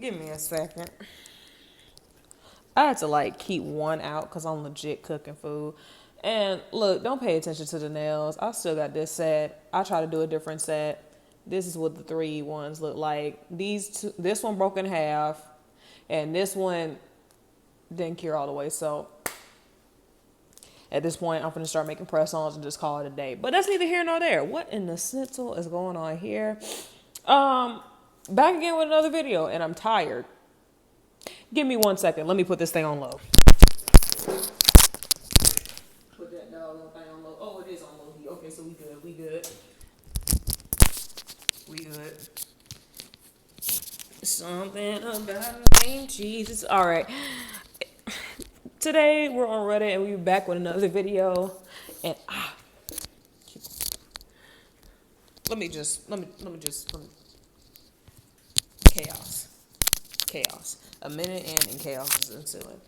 Give me a second. I had to like keep one out because I'm legit cooking food. And look, don't pay attention to the nails. I still got this set. I try to do a different set. This is what the 3 ones look like. This one broke in half, and this one didn't cure all the way. So at this point, I'm gonna start making press-ons and just call it a day. But that's neither here nor there. What in the schnitzel is going on here? Back again with another video, and I'm tired. Give me 1 second. Let me put this thing on low. Put that doggone thing on low. Oh, it is on low. Okay, so we good. We good. We good. Something about the name Jesus. All right. Today we're on Reddit and we're back with another video. And let me chaos. A minute and chaos is ensuing.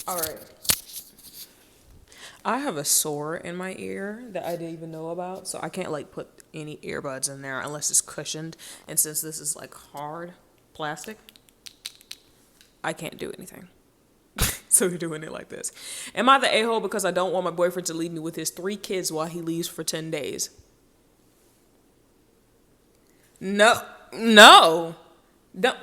All right. I have a sore in my ear that I didn't even know about, so I can't like put any earbuds in there unless it's cushioned. And since this is like hard plastic, I can't do anything. So we're doing it like this. Am I the a-hole because I don't want my boyfriend to leave me with his 3 kids while he leaves for 10 days? No. Don't.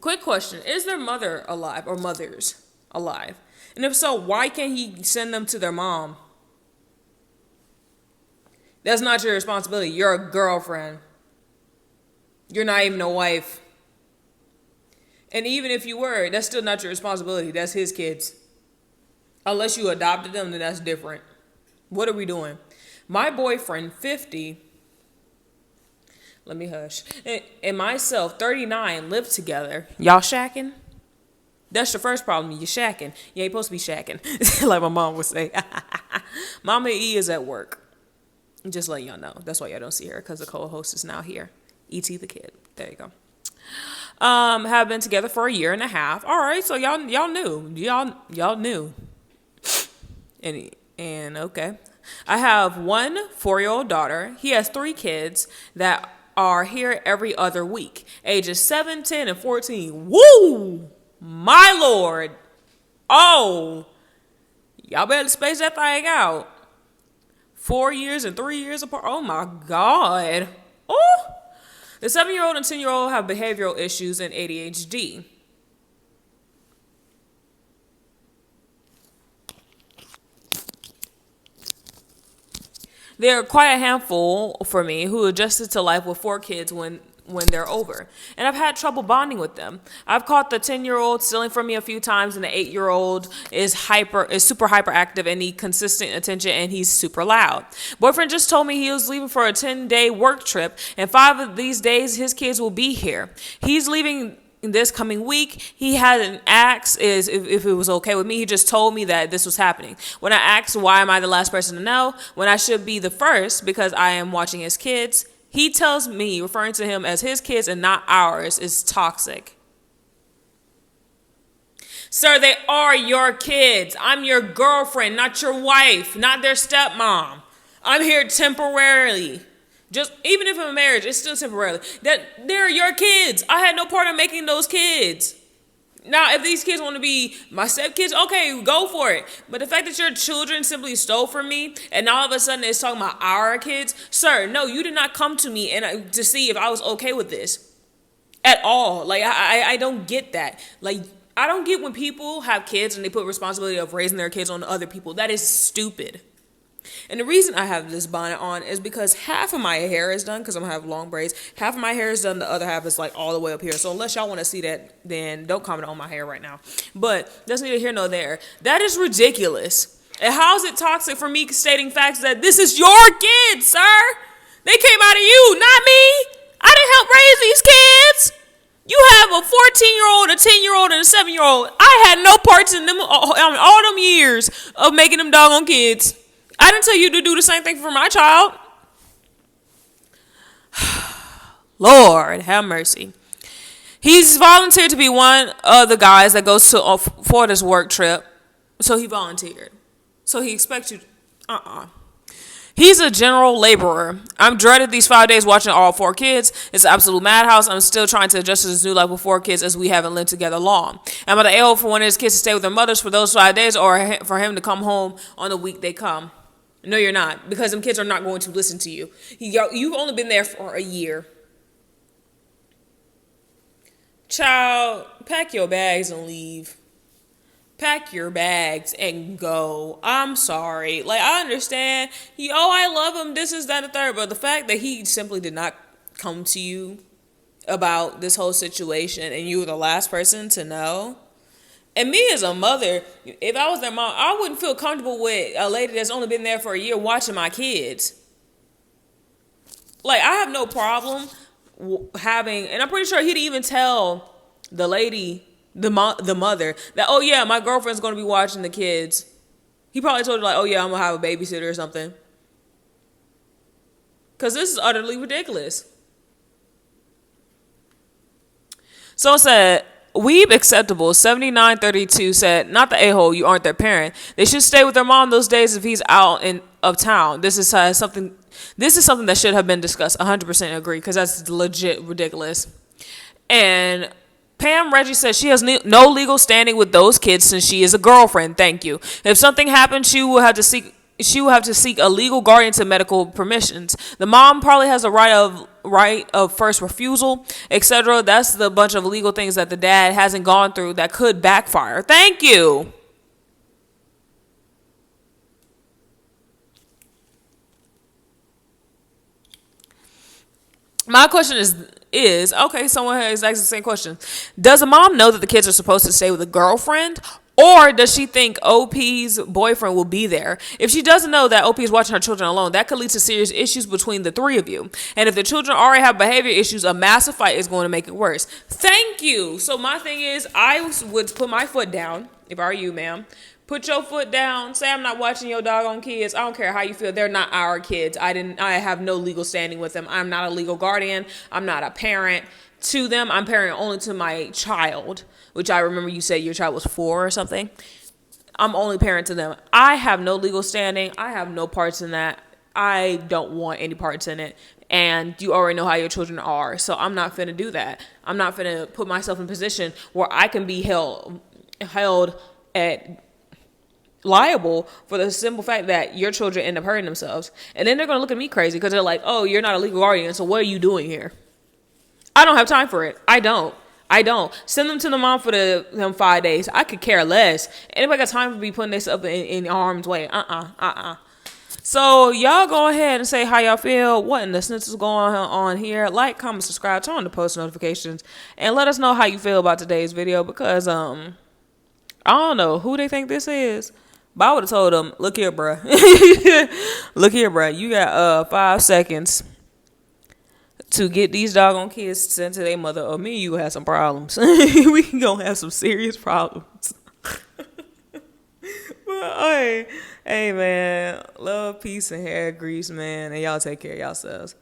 Quick question. Is their mother alive or mothers alive? And if so, why can't he send them to their mom? That's not your responsibility. You're a girlfriend. You're not even a wife. And even if you were, that's still not your responsibility. That's his kids. Unless you adopted them, then that's different. What are we doing? My boyfriend, 50, let me hush, and myself, 39, live together. Y'all shacking? That's your first problem. You're shacking. You ain't supposed to be shacking. Like my mom would say. Mama E is at work. Just letting y'all know. That's why y'all don't see her, because the co-host is now here. E.T. the kid. There you go. Have been together for 1.5 years. All right, so y'all knew. Y'all knew. And okay. I have 1 4-year-old daughter. He has 3 kids that are here every other week. Ages 7, 10, and 14. Woo! My Lord. Oh. Y'all better space that thing out. 4 years and 3 years apart. Oh my God. Oh. The 7-year-old and 10-year-old have behavioral issues and ADHD. They're quite a handful for me who adjusted to life with 4 kids when they're over. And I've had trouble bonding with them. I've caught the 10-year-old stealing from me a few times, and the 8-year-old is super hyperactive and need consistent attention, and he's super loud. Boyfriend just told me he was leaving for a 10-day work trip, and 5 of these days his kids will be here. He's leaving this coming week. He hadn't asked if it was okay with me. He just told me that this was happening. When I asked why am I the last person to know when I should be the first because I am watching his kids, he tells me referring to him as his kids and not ours is toxic. Sir, they are your kids. I'm your girlfriend, not your wife, not their stepmom. I'm here temporarily. Just even if I'm in marriage, it's still temporarily. That they're your kids. I had no part in making those kids. Now, if these kids want to be my stepkids, okay, go for it. But the fact that your children simply stole from me, and all of a sudden it's talking about our kids, sir, no, you did not come to me and to see if I was okay with this at all. Like I don't get that. Like I don't get when people have kids and they put responsibility of raising their kids on other people. That is stupid. And the reason I have this bonnet on is because half of my hair is done because I'm going to have long braids. Half of my hair is done. The other half is like all the way up here. So unless y'all want to see that, then don't comment on my hair right now. But that's neither here nor there. That is ridiculous. And how is it toxic for me stating facts that this is your kids, sir? They came out of you, not me. I didn't help raise these kids. You have a 14-year-old, a 10-year-old, and a 7-year-old. I had no parts in them all them years of making them doggone kids. I didn't tell you to do the same thing for my child. Lord, have mercy. He's volunteered to be one of the guys that goes to for this work trip. So he volunteered. So he expects you. He's a general laborer. I'm dreaded these 5 days watching all 4 kids. It's an absolute madhouse. I'm still trying to adjust to this new life with 4 kids as we haven't lived together long. Am I the a-hole for one of his kids to stay with their mothers for those 5 days, or for him to come home on the week they come? No, you're not, because them kids are not going to listen to you. You've only been there for a year. Child, pack your bags and leave. Pack your bags and go. I'm sorry. Like, I understand. I love him. This is that, and the third. But the fact that he simply did not come to you about this whole situation and you were the last person to know. And me as a mother, if I was their mom, I wouldn't feel comfortable with a lady that's only been there for a year watching my kids. Like, I have no problem having, and I'm pretty sure he'd even tell the lady, the mother, that, oh yeah, my girlfriend's going to be watching the kids. He probably told her, like, oh yeah, I'm going to have a babysitter or something. Because this is utterly ridiculous. So it said, Weeb Acceptable 7932 said, not the a-hole, you aren't their parent. They should stay with their mom those days if he's out of town. This is something that should have been discussed. 100% agree, because that's legit ridiculous. And Pam Reggie says she has no legal standing with those kids since she is a girlfriend. Thank you. If something happens, she will have to seek a legal guardian to medical permissions. The mom probably has a right of first refusal, etc. That's the bunch of legal things that the dad hasn't gone through that could backfire. Thank you. My question is okay, someone has asked the same question. Does a mom know that the kids are supposed to stay with a girlfriend? Or does she think OP's boyfriend will be there? If she doesn't know that OP is watching her children alone, that could lead to serious issues between the three of you. And if the children already have behavior issues, a massive fight is going to make it worse. Thank you. So my thing is, I would put my foot down, if I were you, ma'am. Put your foot down. Say I'm not watching your doggone kids. I don't care how you feel. They're not our kids. I have no legal standing with them. I'm not a legal guardian. I'm not a parent to them. I'm parent only to my child, which I remember you said your child was 4 or something. I'm only parent to them. I have no legal standing. I have no parts in that. I don't want any parts in it. And you already know how your children are. So I'm not finna do that. I'm not finna put myself in a position where I can be held at liable for the simple fact that your children end up hurting themselves. And then they're going to look at me crazy because they're like, oh, you're not a legal guardian, so what are you doing here? I don't have time for it. I don't. Send them to the mom for them 5 days. I could care less. Anybody got time to be putting this up in harm's way? So y'all go ahead and say how y'all feel. What in the sense is going on here? Like, comment, subscribe, turn on the post notifications, and let us know how you feel about today's video, because I don't know who they think this is. But I would have told them, look here, bruh. Look here, bruh. You got 5 seconds to get these doggone kids sent to their mother, or me and you have some problems. We gonna have some serious problems. But hey, man, love, peace, and hair grease, man. And y'all take care of yourselves.